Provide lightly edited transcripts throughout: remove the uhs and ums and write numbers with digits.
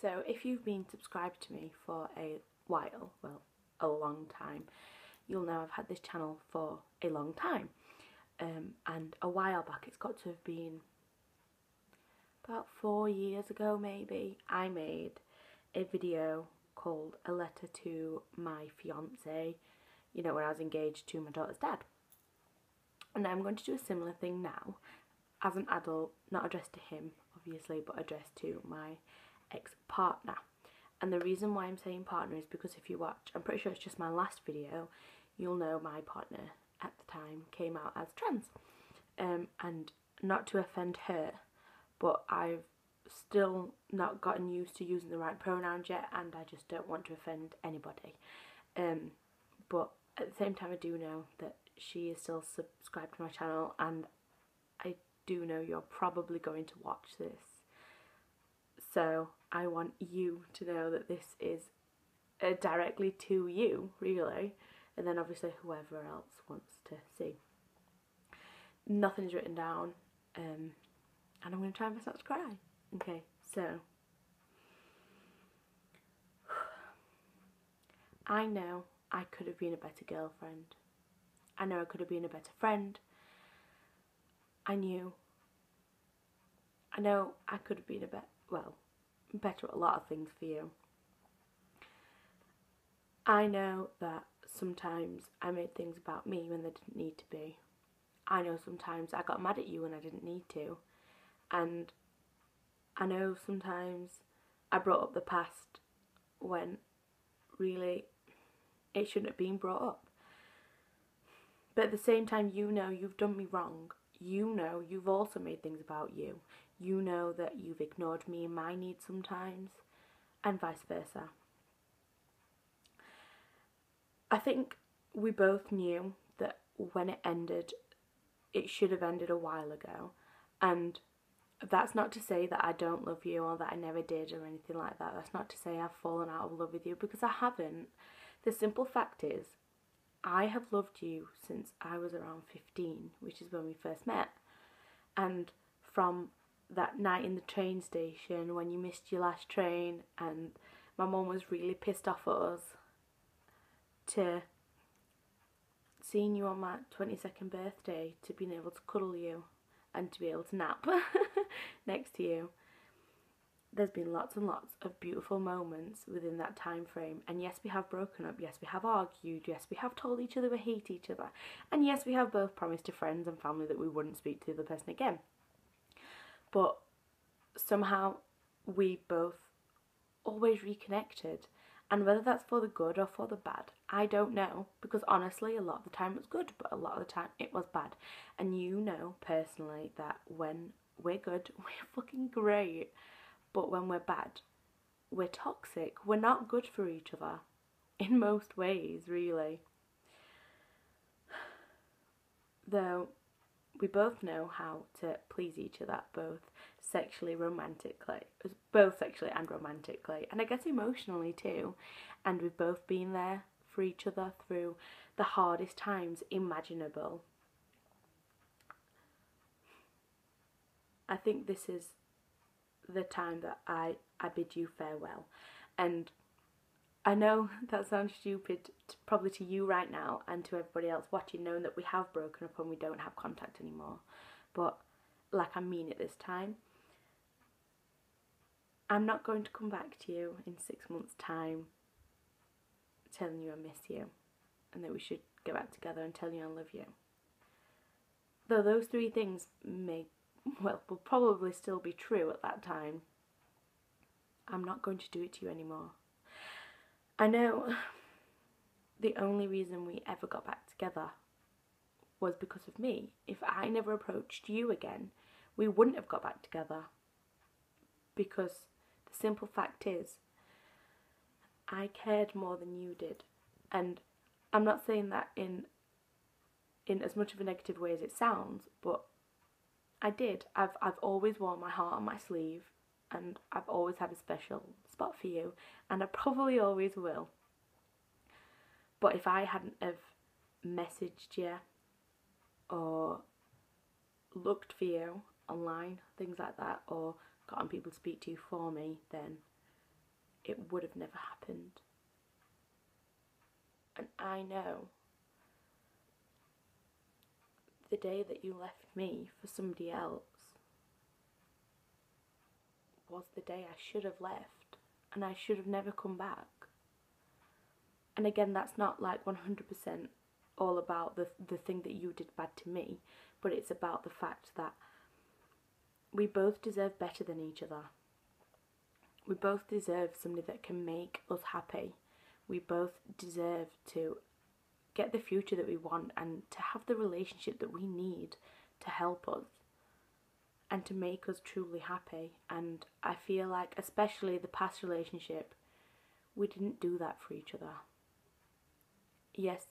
So if you've been subscribed to me for a while, well, a long time, you'll know I've had this channel for a long time. And a while back, it's got to have been about 4 years ago maybe, I made a video called A Letter to My Fiance, you know, when I was engaged to my daughter's dad. And I'm going to do a similar thing now, as an adult, not addressed to him, obviously, but addressed to my ex-partner. And the reason why I'm saying partner is because if you watch, I'm pretty sure it's just my last video, you'll know my partner at the time came out as trans. And not to offend her, but I've still not gotten used to using the right pronouns yet, and I just don't want to offend anybody. But at the same time, I do know that she is still subscribed to my channel, and I do know you're probably going to watch this. So I want you to know that this is directly to you, really, and then obviously whoever else wants to see. Nothing's written down, and I'm going to try my best not to cry. Okay, so I know I could have been a better girlfriend. I know I could have been a better friend. I know I could have been better at a lot of things for you. I know that sometimes I made things about me when they didn't need to be. I know sometimes I got mad at you when I didn't need to. And I know sometimes I brought up the past when really it shouldn't have been brought up. But at the same time, you know you've done me wrong. You know you've also made things about you. You know that you've ignored me and my needs sometimes, and vice versa. I think we both knew that when it ended, it should have ended a while ago. And that's not to say that I don't love you or that I never did or anything like that. That's not to say I've fallen out of love with you, because I haven't. The simple fact is, I have loved you since I was around 15, which is when we first met. And from that night in the train station when you missed your last train and my mum was really pissed off at us, to seeing you on my 22nd birthday, to being able to cuddle you and to be able to nap next to you. There's been lots and lots of beautiful moments within that time frame. And yes, we have broken up. Yes, we have argued. Yes, we have told each other we hate each other. And yes, we have both promised to friends and family that we wouldn't speak to the other person again. But somehow we both always reconnected. And whether that's for the good or for the bad, I don't know. Because honestly, a lot of the time it was good, but a lot of the time it was bad. And you know personally that when we're good, we're fucking great. But when we're bad, we're toxic. We're not good for each other. In most ways, really. Though we both know how to please each other, both sexually and romantically. And I guess emotionally too. And we've both been there for each other through the hardest times imaginable. I think this is the time that I bid you farewell. And I know that sounds stupid probably to you right now and to everybody else watching, knowing that we have broken up and we don't have contact anymore, but like, I mean it this time. I'm not going to come back to you in 6 months' time telling you I miss you and that we should get back together and telling you I love you. Though those three things will probably still be true at that time, I'm not going to do it to you anymore. I know the only reason we ever got back together was because of me. If I never approached you again, we wouldn't have got back together. Because the simple fact is, I cared more than you did. And I'm not saying that in as much of a negative way as it sounds, but I did. I've always worn my heart on my sleeve, and I've always had a special spot for you, and I probably always will. But if I hadn't have messaged you or looked for you online, things like that, or gotten people to speak to you for me, then it would have never happened. And I know the day that you left me for somebody else was the day I should have left, and I should have never come back. And again, that's not like 100% all about the thing that you did bad to me, but it's about the fact that we both deserve better than each other. We both deserve somebody that can make us happy. We both deserve to get the future that we want and to have the relationship that we need to help us and to make us truly happy. And I feel like, especially the past relationship, we didn't do that for each other. Yes,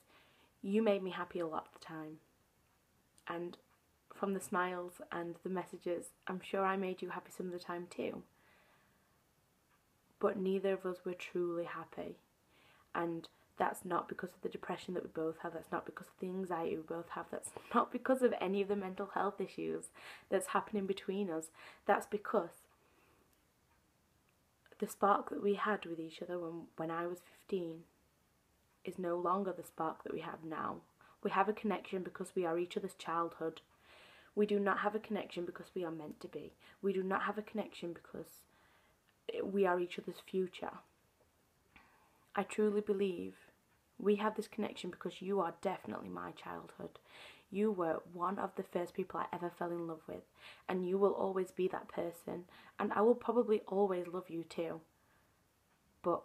you made me happy a lot of the time, and from the smiles and the messages, I'm sure I made you happy some of the time too. But neither of us were truly happy, and that's not because of the depression that we both have, that's not because of the anxiety we both have, that's not because of any of the mental health issues that's happening between us. That's because the spark that we had with each other when I was 15 is no longer the spark that we have now. We have a connection because we are each other's childhood. We do not have a connection because we are meant to be. We do not have a connection because we are each other's future. I truly believe we have this connection because you are definitely my childhood. You were one of the first people I ever fell in love with, and you will always be that person, and I will probably always love you too. But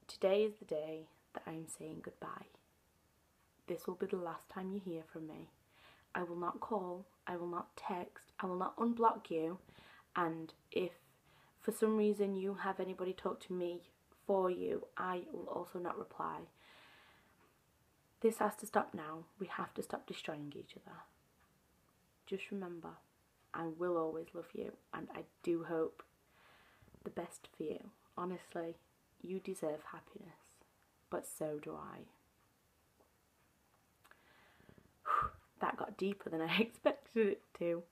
today is the day that I am saying goodbye. This will be the last time you hear from me. I will not call, I will not text, I will not unblock you, and if for some reason you have anybody talk to me for you, I will also not reply. This has to stop now. We have to stop destroying each other. Just remember, I will always love you, and I do hope the best for you. Honestly, you deserve happiness, but so do I. That got deeper than I expected it to.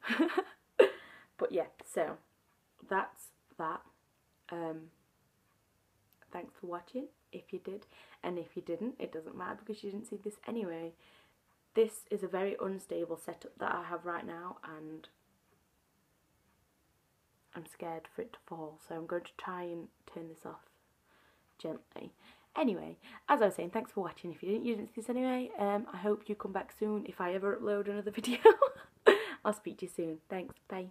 But yeah, so that's that. Thanks for watching, if you did, and if you didn't, it doesn't matter because you didn't see this anyway. This is a very unstable setup that I have right now, and I'm scared for it to fall, so I'm going to try and turn this off gently. Anyway, as I was saying, thanks for watching. If you didn't see this anyway, I hope you come back soon if I ever upload another video. I'll speak to you soon. Thanks, bye.